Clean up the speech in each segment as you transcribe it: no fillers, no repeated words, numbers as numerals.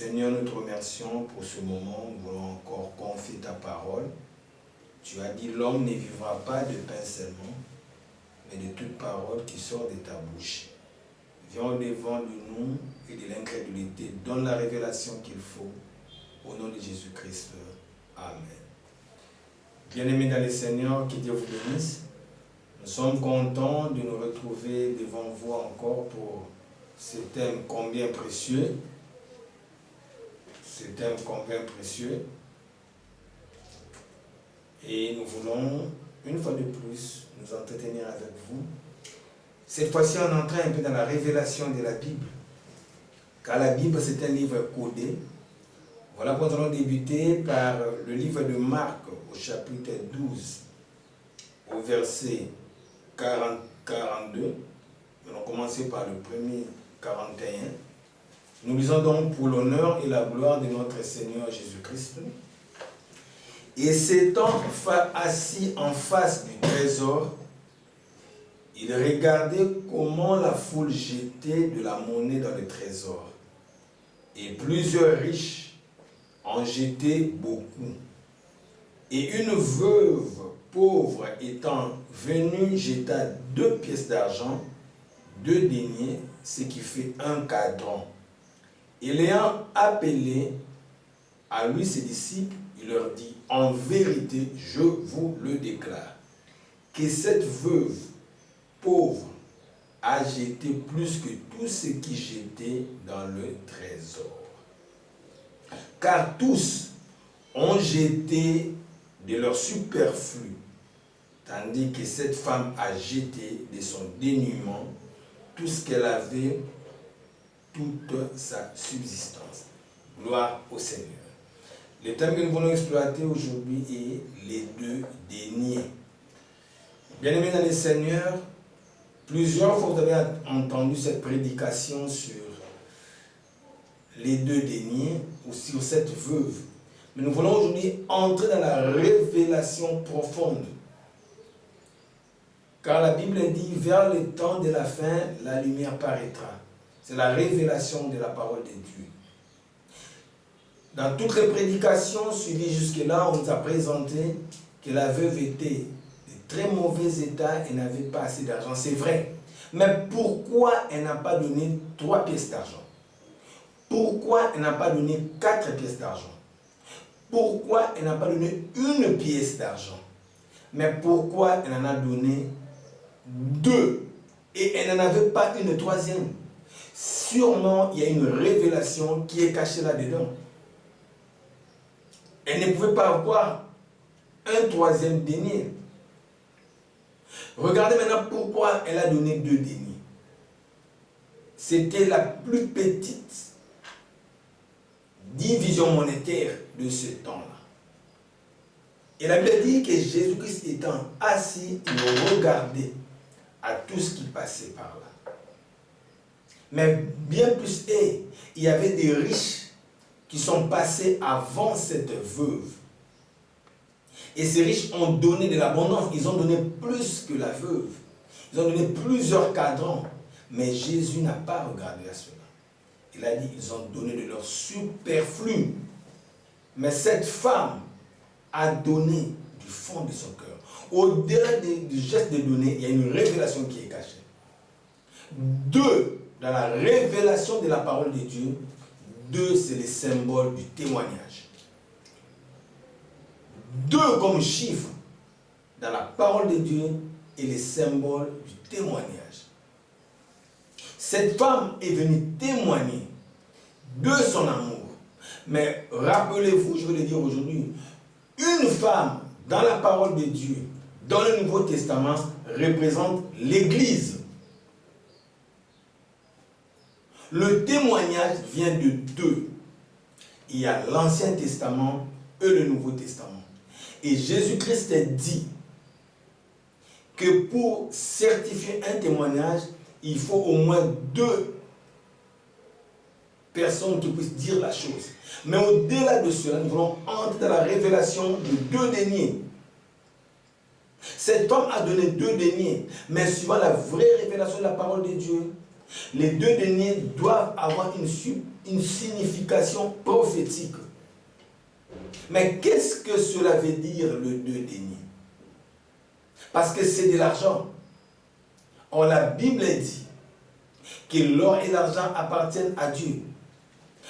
Seigneur, nous te remercions pour ce moment. Nous voulons encore confier ta parole. Tu as dit, l'homme ne vivra pas de pain seulement, mais de toute parole qui sort de ta bouche. Viens au-devant de nous et de l'incrédulité. Donne la révélation qu'il faut. Au nom de Jésus-Christ. Amen. Bien-aimés dans le Seigneur, que Dieu vous bénisse. Nous sommes contents de nous retrouver devant vous encore pour ce thème combien précieux. Ce thème combien précieux. Et nous voulons, une fois de plus, nous entretenir avec vous. Cette fois-ci, on entre un peu dans la révélation de la Bible. Car la Bible, c'est un livre codé. Voilà pourquoi nous allons débuter par le livre de Marc, au chapitre 12, au verset 42. Nous allons commencer par le premier 41. Nous lisons donc pour l'honneur et la gloire de notre Seigneur Jésus-Christ. Et s'étant assis en face du trésor, il regardait comment la foule jetait de la monnaie dans le trésor. Et plusieurs riches en jetaient beaucoup. Et une veuve pauvre étant venue jeta 2 pièces d'argent, 2 deniers, ce qui fait 1 quadrant. Et l'ayant appelé à lui ses disciples, il leur dit, en vérité, je vous le déclare, que cette veuve pauvre a jeté plus que tout ce qui jetait dans le trésor. Car tous ont jeté de leur superflu, tandis que cette femme a jeté de son dénuement tout ce qu'elle avait, toute sa subsistance. Gloire au Seigneur. Le thème que nous voulons exploiter aujourd'hui est les 2 deniers. Bien-aimés dans le Seigneur, plusieurs fois vous avez entendu cette prédication sur les 2 deniers ou sur cette veuve. Mais nous voulons aujourd'hui entrer dans la révélation profonde. Car la Bible dit, vers le temps de la fin, la lumière paraîtra. C'est la révélation de la parole de Dieu. Dans toutes les prédications suivies jusque-là, on nous a présenté que la veuve était de très mauvais état et n'avait pas assez d'argent. C'est vrai. Mais pourquoi elle n'a pas donné 3 pièces d'argent? Pourquoi elle n'a pas donné 4 pièces d'argent? Pourquoi elle n'a pas donné 1 pièce d'argent? Mais pourquoi elle en a donné 2? Et elle n'en avait pas une 3e. Sûrement, il y a une révélation qui est cachée là-dedans. Elle ne pouvait pas avoir un 3e denier. Regardez maintenant pourquoi elle a donné 2 deniers. C'était la plus petite division monétaire de ce temps-là. Et la Bible dit que Jésus-Christ étant assis, il regardait à tout ce qui passait par là. Mais bien plus, il y avait des riches qui sont passés avant cette veuve. Et ces riches ont donné de l'abondance. Ils ont donné plus que la veuve. Ils ont donné plusieurs cadrans. Mais Jésus n'a pas regardé à cela. Il a dit, ils ont donné de leur superflu. Mais cette femme a donné du fond de son cœur. Au-delà du geste de donner, il y a une révélation qui est cachée. 2, dans la révélation de la parole de Dieu, 2, c'est le symbole du témoignage. 2 comme chiffre dans la parole de Dieu est le symbole du témoignage. Cette femme est venue témoigner de son amour. Mais rappelez-vous, je vais le dire aujourd'hui, une femme dans la parole de Dieu, dans le Nouveau Testament, représente l'Église. Le témoignage vient de 2. Il y a l'Ancien Testament et le Nouveau Testament. Et Jésus-Christ a dit que pour certifier un témoignage, il faut au moins 2 personnes qui puissent dire la chose. Mais au-delà de cela, nous voulons entrer dans la révélation de 2 deniers. Cet homme a donné 2 deniers, mais suivant la vraie révélation de la parole de Dieu, Les 2 deniers doivent avoir une signification prophétique. Mais qu'est-ce que cela veut dire, le 2 deniers? Parce que c'est de l'argent. Or, la Bible dit que l'or et l'argent appartiennent à Dieu.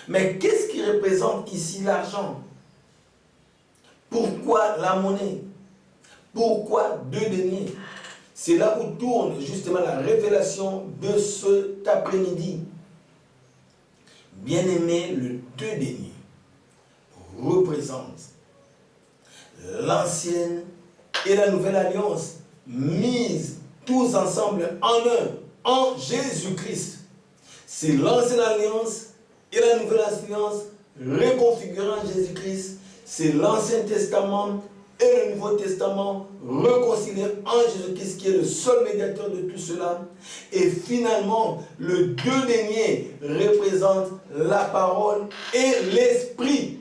Mais qu'est-ce qui représente ici l'argent? Pourquoi la monnaie? Pourquoi 2 deniers? C'est là où tourne justement la révélation de cet après-midi. Bien-aimé, le 2 deniers représente l'ancienne et la nouvelle alliance mises tous ensemble en un, en Jésus-Christ. C'est l'ancienne alliance et la nouvelle alliance reconfigurée en Jésus-Christ. C'est l'Ancien Testament et le Nouveau Testament réconciliés en Jésus-Christ, qui est le seul médiateur de tout cela. Et finalement, le 2 deniers représente la parole et l'esprit.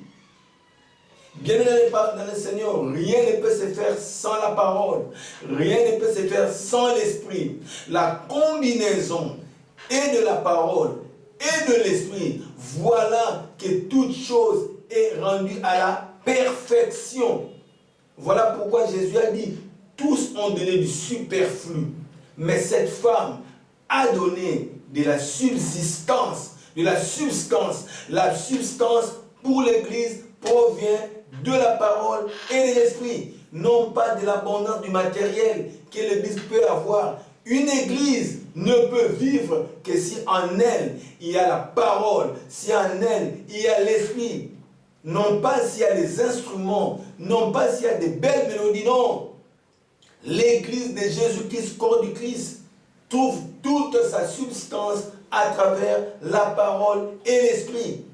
Bien dans le Seigneur, rien ne peut se faire sans la parole. Rien ne peut se faire sans l'esprit. La combinaison et de la parole et de l'esprit, voilà que toute chose est rendue à la perfection. Voilà pourquoi Jésus a dit, tous ont donné du superflu, mais cette femme a donné de la subsistance, de la substance. La substance pour l'Église provient de la parole et de l'esprit, non pas de l'abondance du matériel que l'Église peut avoir. Une Église ne peut vivre que si en elle il y a la parole, si en elle il y a l'esprit. Non pas s'il y a les instruments, non pas s'il y a des belles mélodies, non. L'Église de Jésus-Christ, corps du Christ, trouve toute sa substance à travers la parole et l'esprit.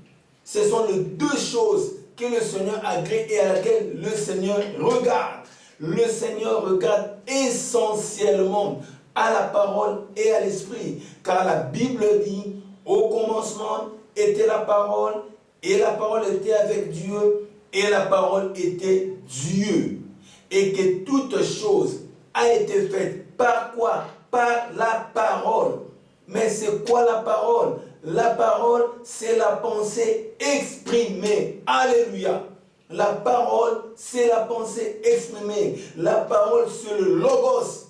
Ce sont les 2 choses que le Seigneur agrée et à laquelle le Seigneur regarde. Le Seigneur regarde essentiellement à la parole et à l'esprit. Car la Bible dit, au commencement était la parole, et la parole était avec Dieu, et la parole était Dieu. Et que toute chose a été faite par quoi? Par la parole. Mais c'est quoi la parole? La parole, c'est la pensée exprimée. Alléluia. La parole, c'est la pensée exprimée. La parole, c'est le logos.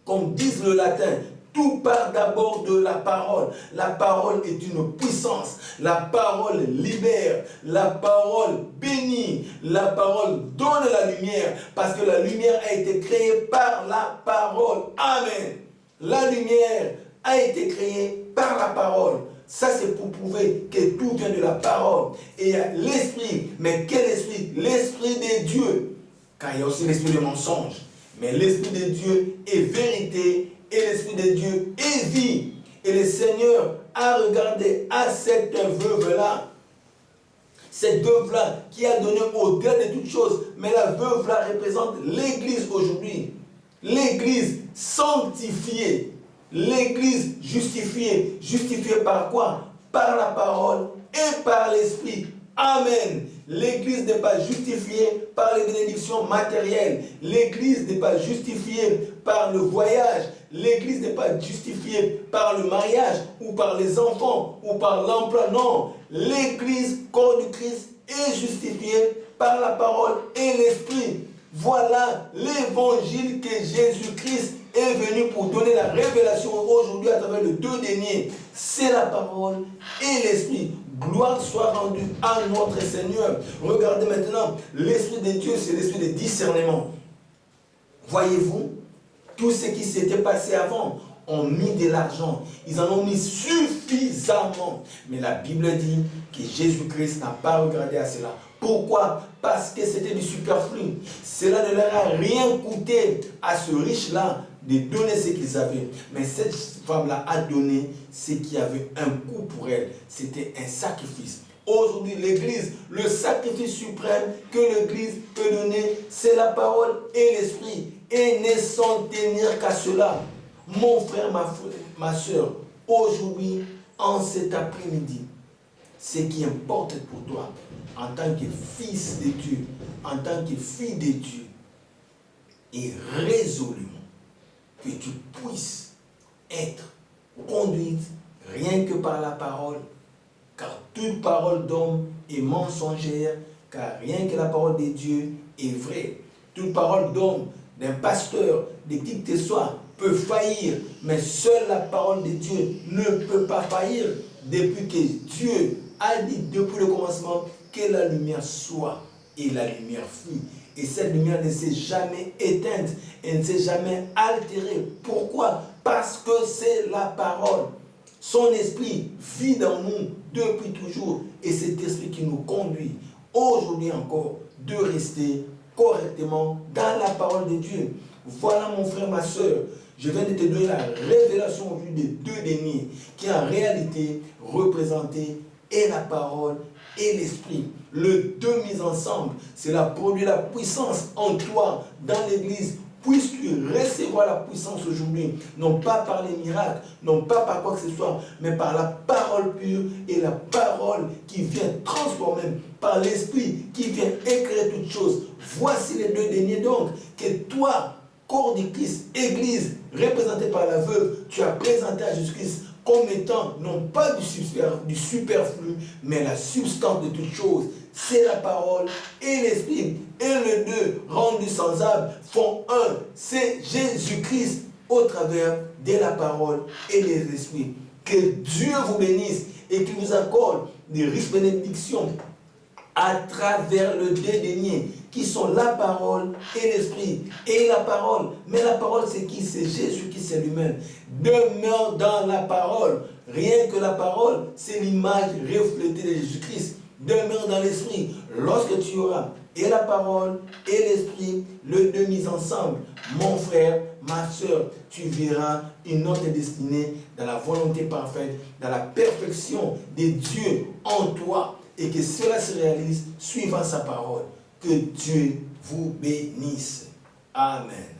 Comme disent le latin, tout part d'abord de la parole. La parole est une puissance. La parole libère. La parole bénit. La parole donne la lumière. Parce que la lumière a été créée par la parole. Amen. La lumière a été créée par la parole. Ça, c'est pour prouver que tout vient de la parole. Et il y a l'esprit. Mais quel esprit? L'esprit de Dieu. Car il y a aussi l'esprit de mensonge. Mais l'esprit de Dieu est vérité. Et l'esprit de Dieu est vie. Et le Seigneur a regardé à cette veuve-là. Cette veuve-là qui a donné au-delà de toutes choses. Mais la veuve-là représente l'Église aujourd'hui. L'Église sanctifiée. L'Église justifiée. Justifiée par quoi? Par la parole et par l'esprit. Amen. L'Église n'est pas justifiée par les bénédictions matérielles. L'Église n'est pas justifiée par le voyage. L'Église n'est pas justifiée par le mariage ou par les enfants ou par l'emploi. Non. L'Église, corps du Christ, est justifiée par la parole et l'esprit. Voilà l'évangile que Jésus-Christ est venu pour donner la révélation aujourd'hui à travers les 2 deniers. C'est la parole et l'esprit. Gloire soit rendue à notre Seigneur. Regardez maintenant, l'esprit de Dieu, c'est l'esprit de discernement. Voyez-vous, tout ce qui s'était passé avant, ont mis de l'argent. Ils en ont mis suffisamment. Mais la Bible dit que Jésus-Christ n'a pas regardé à cela. Pourquoi? Parce que c'était du superflu. Cela ne leur a rien coûté à ce riche-là de donner ce qu'ils avaient. Mais cette femme-là a donné ce qui avait un coût pour elle. C'était un sacrifice. Aujourd'hui, l'Église, le sacrifice suprême que l'Église peut donner, c'est la parole et l'esprit. Et ne s'en tenir qu'à cela. Mon frère, ma soeur, aujourd'hui, en cet après-midi, ce qui importe pour toi, en tant que fils de Dieu, en tant que fille de Dieu, est résolument que tu puisses être conduite rien que par la parole, car toute parole d'homme est mensongère, car rien que la parole de Dieu est vraie. Toute parole d'homme, d'un pasteur, de qui que ce soit, peut faillir, mais seule la parole de Dieu ne peut pas faillir depuis que Dieu a dit depuis le commencement que la lumière soit, et la lumière fut. Et cette lumière ne s'est jamais éteinte, elle ne s'est jamais altérée. Pourquoi? Parce que c'est la parole. Son esprit vit dans nous depuis toujours, et cet esprit qui nous conduit aujourd'hui encore de rester correctement dans la parole de Dieu. Voilà mon frère, ma soeur, je viens de te donner la révélation au vu des deux derniers qui en réalité représentaient et la parole et l'esprit. Les deux mis ensemble, cela produit la puissance en toi dans l'église. Puisses-tu recevoir la puissance aujourd'hui, non pas par les miracles, non pas par quoi que ce soit, mais par la parole pure et la parole qui vient transformer, par l'esprit qui vient écrire toutes choses. Voici les deux derniers donc, que toi, corps du Christ, église, représenté par la veuve, tu as présenté à Jésus-Christ comme étant non pas du superflu, mais la substance de toutes choses. C'est la parole et l'esprit. Et les deux, rendus semblables, font un. C'est Jésus-Christ au travers de la parole et des esprits. Que Dieu vous bénisse et qu'il vous accorde des riches bénédictions à travers le deux derniers qui sont la parole et l'esprit. Et la parole, mais la parole c'est qui? C'est Jésus qui c'est lui-même. Demeure dans la parole. Rien que la parole, c'est l'image reflétée de Jésus-Christ. Demeure dans l'esprit. Lorsque tu auras et la parole et l'esprit, les deux mis ensemble, mon frère, ma soeur, tu verras une autre destinée dans la volonté parfaite, dans la perfection de Dieu en toi, et que cela se réalise suivant sa parole. Que Dieu vous bénisse. Amen.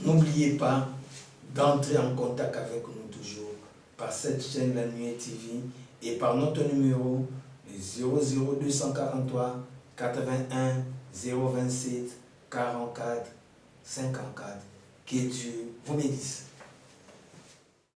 N'oubliez pas d'entrer en contact avec nous toujours par cette chaîne La Nuée TV et par notre numéro 00243 81 027 44 54. Que Dieu vous bénisse.